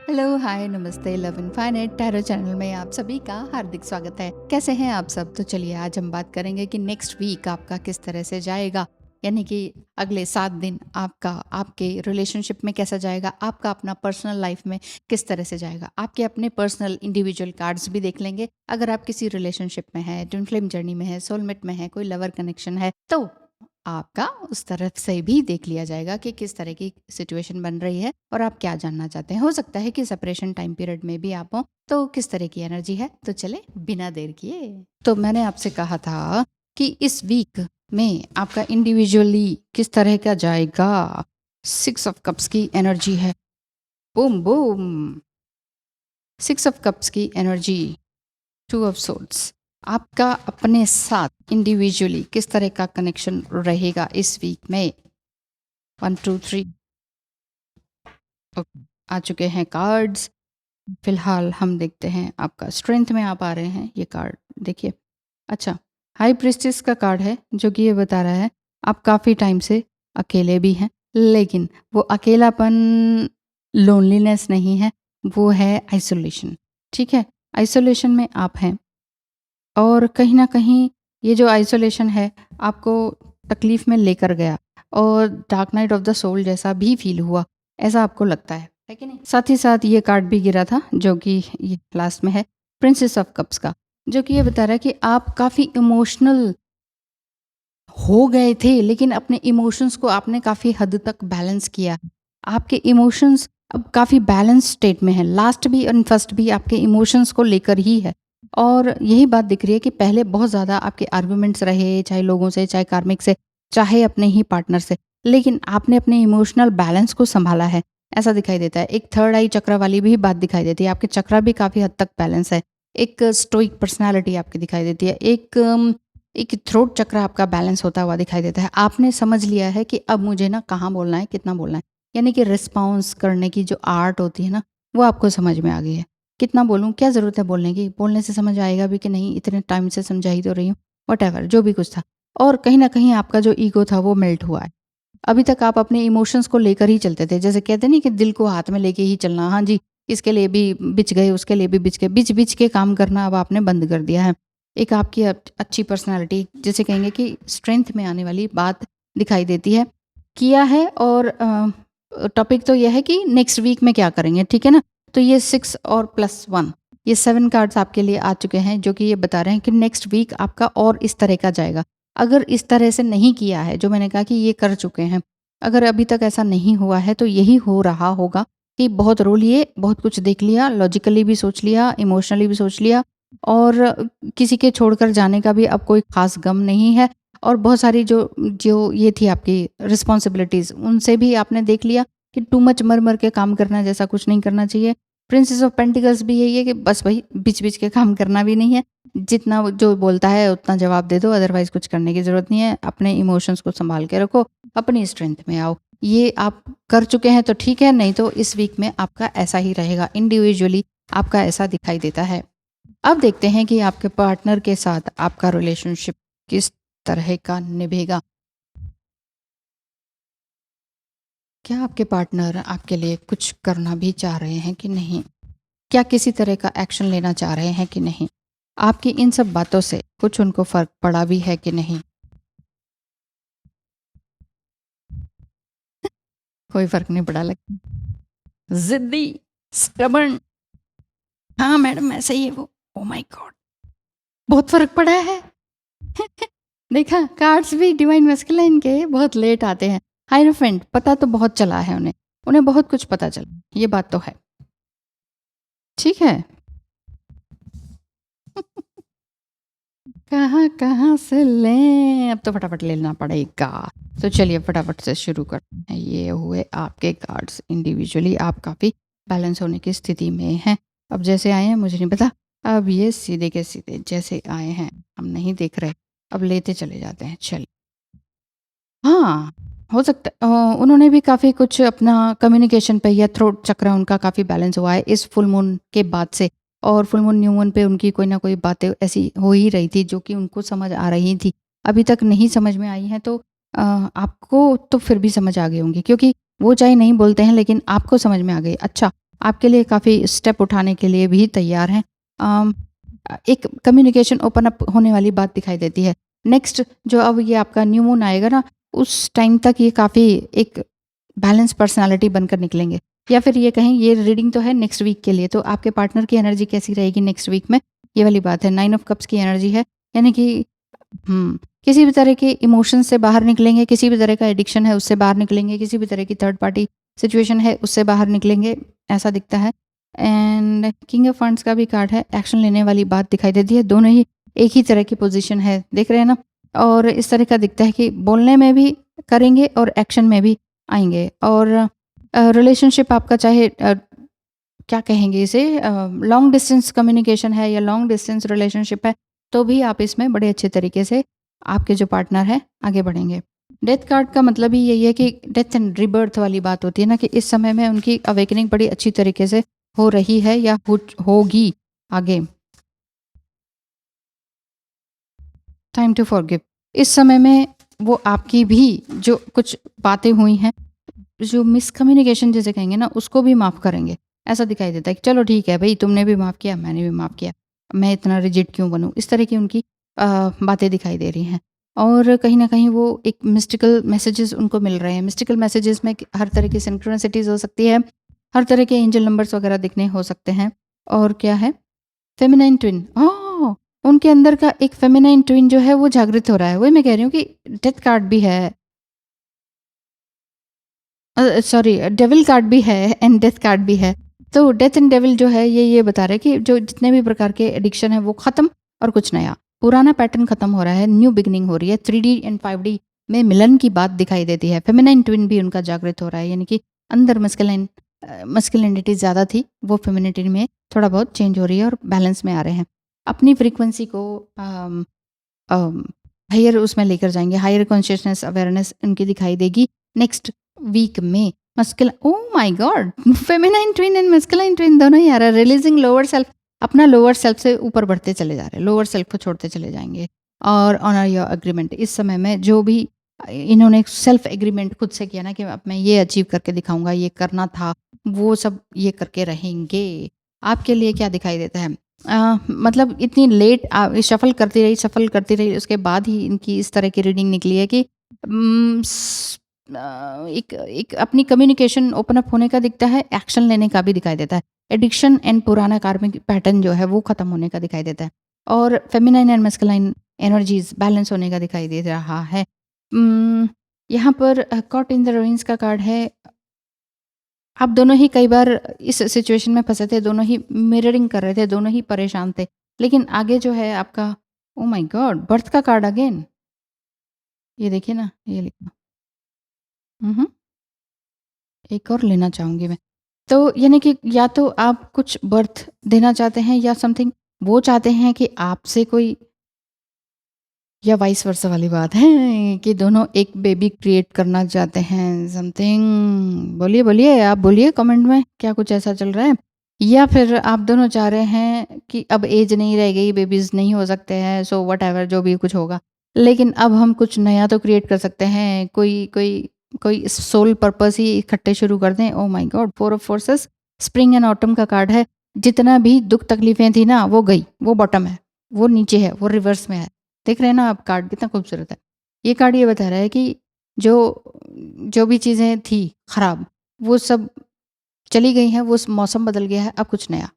Hello, हाय, नमस्ते, love infinite tarot channel में आप सभी का हार्दिक स्वागत है। कैसे हैं आप सब? तो चलिए आज हम बात करेंगे कि नेक्स्ट वीक आपका किस तरह से जाएगा, यानी कि अगले 7 दिन आपका आपके रिलेशनशिप में कैसा जाएगा, आपका अपना पर्सनल लाइफ में किस तरह से जाएगा। आपके अपने पर्सनल इंडिविजुअल कार्ड्स भी देख लेंगे। अगर आप किसी रिलेशनशिप में हैं, ट्विन फ्लेम जर्नी में है, सोलमेट में है, कोई लवर कनेक्शन है, तो आपका उस तरफ से भी देख लिया जाएगा कि किस तरह की सिचुएशन बन रही है और आप क्या जानना चाहते हैं। हो सकता है कि सेपरेशन टाइम पीरियड में भी आप हो, तो किस तरह की एनर्जी है। तो चले बिना देर किए, तो मैंने आपसे कहा था कि इस वीक में आपका इंडिविजुअली किस तरह का जाएगा। 6 ऑफ कप्स की एनर्जी है, बूम बूम। 6 ऑफ कप्स की एनर्जी, 2 ऑफ सोर्ड्स। आपका अपने साथ इंडिविजुअली किस तरह का कनेक्शन रहेगा इस वीक में। 1 2 3 ओके, आ चुके हैं कार्ड्स। फिलहाल हम देखते हैं आपका स्ट्रेंथ में आप आ रहे हैं। ये कार्ड देखिए। अच्छा, हाई प्रिस्टेस का कार्ड है जो कि ये बता रहा है आप काफ़ी टाइम से अकेले भी हैं, लेकिन वो अकेलापन लोनलीनेस नहीं है, वो है आइसोलेशन। ठीक है, आइसोलेशन में आप हैं और कहीं ना कहीं ये जो आइसोलेशन है आपको तकलीफ में लेकर गया और dark night of the soul जैसा भी फील हुआ, ऐसा आपको लगता है कि नहीं। साथ ही साथ ये कार्ड भी गिरा था जो कि ये लास्ट में है, प्रिंसेस ऑफ कप्स का, जो कि ये बता रहा है कि आप काफ़ी इमोशनल हो गए थे, लेकिन अपने इमोशंस को आपने काफ़ी हद तक बैलेंस किया। आपके इमोशंस अब काफ़ी बैलेंस स्टेट में है। लास्ट भी और फर्स्ट भी आपके इमोशंस को लेकर ही है और यही बात दिख रही है कि पहले बहुत ज़्यादा आपके आर्गुमेंट्स रहे, चाहे लोगों से, चाहे कार्मिक से, चाहे अपने ही पार्टनर से, लेकिन आपने अपने इमोशनल बैलेंस को संभाला है, ऐसा दिखाई देता है। एक थर्ड आई चक्र वाली भी बात दिखाई देती है। आपके चक्र भी काफ़ी हद तक बैलेंस है। एक स्टोइक पर्सनैलिटी आपकी दिखाई देती है। एक थ्रोट चक्र आपका बैलेंस होता हुआ दिखाई देता है। आपने समझ लिया है कि अब मुझे ना कहाँ बोलना है, कितना बोलना है, यानी कि रिस्पॉन्स करने की जो आर्ट होती है ना, वो आपको समझ में आ गई है। कितना बोलूँ, क्या ज़रूरत है बोलने की, बोलने से समझ आएगा भी कि नहीं, इतने टाइम से समझा ही तो रही हूँ, वट जो भी कुछ था। और कहीं ना कहीं आपका जो ईगो था वो मेल्ट हुआ है। अभी तक आप अपने इमोशंस को लेकर ही चलते थे, जैसे कहते नहीं कि दिल को हाथ में लेके ही चलना। हाँ जी, इसके लिए भी बिछ गए, उसके लिए भी बिछ गए, बिछ बिछ के काम करना अब आपने बंद कर दिया है। एक आपकी अच्छी पर्सनालिटी, जैसे कहेंगे कि स्ट्रेंथ में आने वाली बात दिखाई देती है, किया है। और टॉपिक तो यह है कि नेक्स्ट वीक में क्या करेंगे, ठीक है ना। तो ये 6 और +1, ये 7 कार्ड्स आपके लिए आ चुके हैं जो कि ये बता रहे हैं कि नेक्स्ट वीक आपका और इस तरह का जाएगा। अगर इस तरह से नहीं किया है, जो मैंने कहा कि ये कर चुके हैं, अगर अभी तक ऐसा नहीं हुआ है तो यही हो रहा होगा कि बहुत रो लिए, बहुत कुछ देख लिया, लॉजिकली भी सोच लिया, इमोशनली भी सोच लिया, और किसी के छोड़कर जाने का भी अब कोई ख़ास गम नहीं है। और बहुत सारी जो जो ये थी आपकी रिस्पॉन्सिबिलिटीज़, उनसे भी आपने देख लिया कि टू मच मर मर के काम करना जैसा कुछ नहीं करना चाहिए। प्रिंसेस ऑफ पेंटिकल्स भी यही है कि बस भाई बिच बिच के काम करना भी नहीं है, जितना जो बोलता है उतना जवाब दे दो, अदरवाइज कुछ करने की ज़रूरत नहीं है। अपने इमोशंस को संभाल के रखो, अपनी स्ट्रेंथ में आओ। ये आप कर चुके हैं तो ठीक है, नहीं तो इस वीक में आपका ऐसा ही रहेगा। इंडिविजुअली आपका ऐसा दिखाई देता है। अब देखते हैं कि आपके पार्टनर के साथ आपका रिलेशनशिप किस तरह का निभेगा। क्या आपके पार्टनर आपके लिए कुछ करना भी चाह रहे हैं कि नहीं? क्या किसी तरह का एक्शन लेना चाह रहे हैं कि नहीं? आपकी इन सब बातों से कुछ उनको फ़र्क पड़ा भी है कि नहीं? कोई फ़र्क नहीं पड़ा लगता। ज़िद्दी, स्टबर्न, हाँ मैडम ऐसा ही है वो। Oh my God! बहुत फ़र्क पड़ा है। देखा, कार्ड्स भी डिवाइन मैस्कुलिन के बहुत लेट आते हैं। हायरोफेंट, पता तो बहुत चला है उन्हें, उन्हें बहुत कुछ पता चला, ये बात तो है। ठीक है। कहाँ-कहाँ से लें? अब तो फटाफट लेना पड़ेगा। तो चलिए फटाफट से शुरू करते हैं। ये हुए आपके कार्ड्स। इंडिविजुअली आप काफ़ी बैलेंस होने की स्थिति में हैं। अब जैसे आए हैं मुझे नहीं पता, अब ये सीधे के सीधे जैसे आए हैं हम नहीं देख रहे, अब लेते चले जाते हैं। चलिए। हाँ, हो सकता है उन्होंने भी काफ़ी कुछ अपना कम्युनिकेशन पे या थ्रोट चक्र उनका काफ़ी बैलेंस हुआ है इस फुल मून के बाद से। और फुल मून, न्यू मून पे उनकी कोई ना कोई बातें ऐसी हो ही रही थी जो कि उनको समझ आ रही थी। अभी तक नहीं समझ में आई हैं तो आपको तो फिर भी समझ आ गई होंगी, क्योंकि वो चाहे नहीं बोलते हैं लेकिन आपको समझ में आ गई। अच्छा, आपके लिए काफ़ी स्टेप उठाने के लिए भी तैयार हैं। अम, एक कम्युनिकेशन ओपन अप होने वाली बात दिखाई देती है। नेक्स्ट जो अब ये आपका न्यू मून आएगा ना, उस टाइम तक ये काफ़ी एक बैलेंस पर्सनैलिटी बनकर निकलेंगे। या फिर ये कहें, ये रीडिंग तो है नेक्स्ट वीक के लिए, तो आपके पार्टनर की एनर्जी कैसी रहेगी नेक्स्ट वीक में, ये वाली बात है। 9 ऑफ कप्स की एनर्जी है, यानी कि किसी भी तरह के इमोशन से बाहर निकलेंगे, किसी भी तरह का एडिक्शन है उससे बाहर निकलेंगे, किसी भी तरह की थर्ड पार्टी सिचुएशन है उससे बाहर निकलेंगे, ऐसा दिखता है। एंड किंग ऑफ फंड्स का भी कार्ड है, एक्शन लेने वाली बात दिखाई देती है। दोनों ही एक ही तरह की पोजीशन है, देख रहे हैं ना। और इस तरह का दिखता है कि बोलने में भी करेंगे और एक्शन में भी आएंगे। और रिलेशनशिप आपका चाहे क्या कहेंगे इसे, लॉन्ग डिस्टेंस कम्युनिकेशन है या लॉन्ग डिस्टेंस रिलेशनशिप है, तो भी आप इसमें बड़े अच्छे तरीके से आपके जो पार्टनर है आगे बढ़ेंगे। डेथ कार्ड का मतलब ही यही है कि डेथ एंड रिबर्थ वाली बात होती है ना, कि इस समय में उनकी अवेकनिंग बड़ी अच्छी तरीके से हो रही है या होगी आगे। Time to forgive. इस समय में वो आपकी भी जो कुछ बातें हुई हैं, जो मिसकम्युनिकेशन जिसे कहेंगे ना, उसको भी माफ़ करेंगे। ऐसा दिखाई देता है कि चलो ठीक है भई, तुमने भी माफ़ किया, मैंने भी माफ़ किया। मैं इतना रिजिड क्यों बनूँ? इस तरह की उनकी बातें दिखाई दे रही हैं। और कहीं न कहीं वो एक मिस्टिकल मैसेजेस उनको मिल रहे हैं। मिस्टिकल मैसेजेस में हर तरह की सिंक्रोनिसिटीज़ हो सकती है, हर तरह के एंजल नंबर्स वगैरह दिखने हो सकते हैं। और क्या है? Feminine twin. ओह! उनके अंदर का एक फेमिनाइन ट्विन जो है वो जागृत हो रहा है। वही मैं कह रही हूँ कि डेथ कार्ड भी है। सॉरी, डेविल कार्ड भी है एंड डेथ कार्ड भी है। तो डेथ एंड डेविल जो है ये बता रहा है कि जो जितने भी प्रकार के एडिक्शन है वो ख़त्म और कुछ नया। पुराना पैटर्न ख़त्म हो रहा है, न्यू बिगिनिंग हो रही है। 3D एंड 5D में मिलन की बात दिखाई देती है। फेमिनाइन ट्विन भी उनका जागृत हो रहा है, यानी कि अंदर मस्कुलिनिटी ज़्यादा थी, वो फेमिनिटी में थोड़ा बहुत चेंज हो रही है और बैलेंस में आ रहे हैं। अपनी फ्रीक्वेंसी को हायर उसमें लेकर जाएँगे, हायर कॉन्शियसनेस अवेयरनेस उनकी दिखाई देगी नेक्स्ट वीक में। Oh my God! Feminine twin and masculine twin दोनों ही आ रहा है। रिलीजिंग लोअर सेल्फ, अपना लोअर सेल्फ से ऊपर बढ़ते चले जा रहे हैं, लोअर सेल्फ को छोड़ते चले जाएँगे। और ऑनर योर एग्रीमेंट, इस समय में जो भी इन्होंने सेल्फ एग्रीमेंट खुद से किया ना कि अब मैं ये अचीव करके दिखाऊँगा, ये करना था, वो सब ये करके रहेंगे। आपके लिए क्या दिखाई देता है? मतलब इतनी लेट शफ़ल करती रही, उसके बाद ही इनकी इस तरह की रीडिंग निकली है कि एक एक अपनी कम्युनिकेशन ओपन अप होने का दिखता है, एक्शन लेने का भी दिखाई देता है। एडिक्शन एंड पुराना कार्मिक पैटर्न जो है वो ख़त्म होने का दिखाई देता है। और feminine and masculine energies balance होने का दिखाई दे रहा है। यहाँ पर कॉट इन द रूइंस का कार्ड है। आप दोनों ही कई बार इस सिचुएशन में फँसे थे, दोनों ही मिररिंग कर रहे थे, दोनों ही परेशान थे। लेकिन आगे जो है आपका, ओह माय गॉड! बर्थ का कार्ड अगेन। ये देखिए ना, ये लिखा। हुँ, हुँ। एक और लेना चाहूँगी मैं। तो यानी कि या तो आप कुछ बर्थ देना चाहते हैं या समथिंग वो चाहते हैं कि आपसे कोई, या वाइस वर्सा वाली बात है कि दोनों एक बेबी क्रिएट करना चाहते हैं समथिंग। बोलिए, बोलिए, आप बोलिए कमेंट में, क्या कुछ ऐसा चल रहा है? या फिर आप दोनों चाह रहे हैं कि अब एज नहीं रह गई, बेबीज़ नहीं हो सकते हैं, सो व्हाटएवर जो भी कुछ होगा। लेकिन अब हम कुछ नया तो क्रिएट कर सकते हैं, कोई कोई कोई सोल पर्पस ही इकट्ठे शुरू कर दें। Oh my God! 4 of forces, spring and autumn का कार्ड है। जितना भी दुःख तकलीफ़ें थी ना, वो गई, वो बॉटम है, वो नीचे है, वो रिवर्स में है। देख रहे हैं ना आप, कार्ड कितना खूबसूरत है। ये कार्ड ये बता रहा है कि जो जो भी चीज़ें थी खराब, वो सब चली गई हैं, वो मौसम बदल गया है, अब कुछ नया,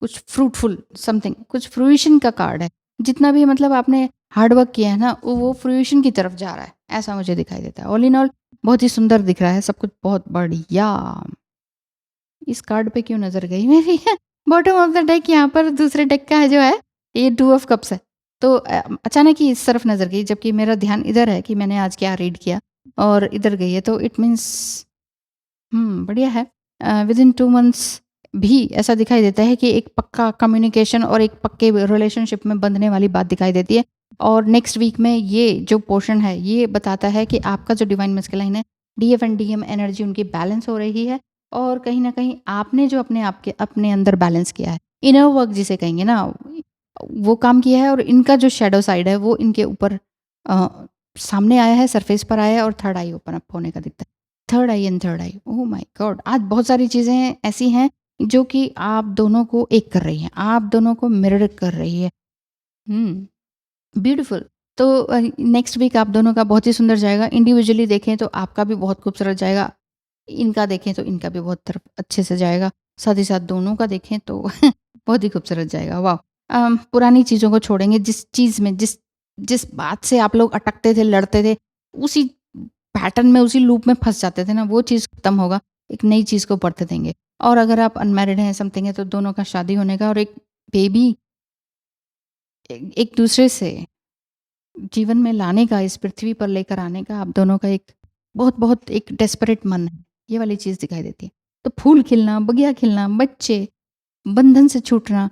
कुछ फ्रूटफुल समथिंग, कुछ फ्रूइशन का कार्ड है। जितना भी मतलब आपने हार्ड वर्क किया है ना, वो फ्रूइशन की तरफ जा रहा है, ऐसा मुझे दिखाई देता है। ऑल इन ऑल बहुत ही सुंदर दिख रहा है, सब कुछ बहुत बढ़िया। इस कार्ड पे क्यों नज़र गई मेरी? बॉटम ऑफ द डेक, यहाँ पर दूसरे डेक का है जो है, ये 2 ऑफ कप्स है। तो अचानक ही इस तरफ नज़र गई, जबकि मेरा ध्यान इधर है कि मैंने आज क्या रीड किया, और इधर गई है, तो इट मीन्स बढ़िया है। विदिन 2 मंथ्स भी ऐसा दिखाई देता है कि एक पक्का कम्युनिकेशन और एक पक्के रिलेशनशिप में बंधने वाली बात दिखाई देती है। और नेक्स्ट वीक में ये जो पोर्शन है, ये बताता है कि आपका जो डिवाइन मस्कुलाइन है, डीएफ एंड डीएम एनर्जी उनकी बैलेंस हो रही है। और कहीं न कहीं आपने जो अपने आप के अपने अंदर बैलेंस किया है, इनर वर्क जिसे कहेंगे ना, वो काम किया है। और इनका जो शैडो साइड है, वो इनके ऊपर अ, सामने आया है, सरफेस पर आया है, और थर्ड आई ओपन अप होने का दिखता है। Third I and third I, oh my God! आज बहुत सारी चीज़ें ऐसी हैं, जो कि आप दोनों को एक कर रही हैं, आप दोनों को मिरर कर रही है। हुँ। ब्यूटीफुल। तो नेक्स्ट वीक आप दोनों का बहुत ही सुंदर जाएगा। इंडिविजुअली देखें तो आपका भी बहुत खूबसूरत जाएगा। इनका देखें तो इनका भी बहुत तरफ अच्छे से जाएगा। साथ ही साथ दोनों का देखें तो बहुत ही खूबसूरत जाएगा। वाह! पुरानी चीज़ों को छोड़ेंगे, जिस चीज़ में जिस जिस बात से आप लोग अटकते थे, लड़ते थे, उसी पैटर्न में, उसी लूप में फँस जाते थे ना, वो चीज़ खत्म होगा। एक नई चीज़ को बढ़ते देंगे। और अगर आप अनमैरिड हैं, समथिंग है, तो दोनों का शादी होने का और एक बेबी एक दूसरे से जीवन में लाने का, इस पृथ्वी पर लेकर आने का आप दोनों का एक बहुत-बहुत एक डेस्परेट मन है, ये वाली चीज़ दिखाई देती है। तो फूल खिलना, बगिया खिलना, बच्चे, बंधन से छूटना,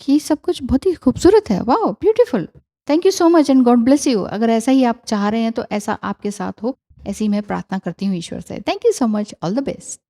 ये सब कुछ बहुत ही खूबसूरत है। Wow! Beautiful. Thank you so much and God bless you. अगर ऐसा ही आप चाह रहे हैं तो ऐसा आपके साथ हो, ऐसी मैं प्रार्थना करती हूँ ईश्वर से। Thank you so much. All the best.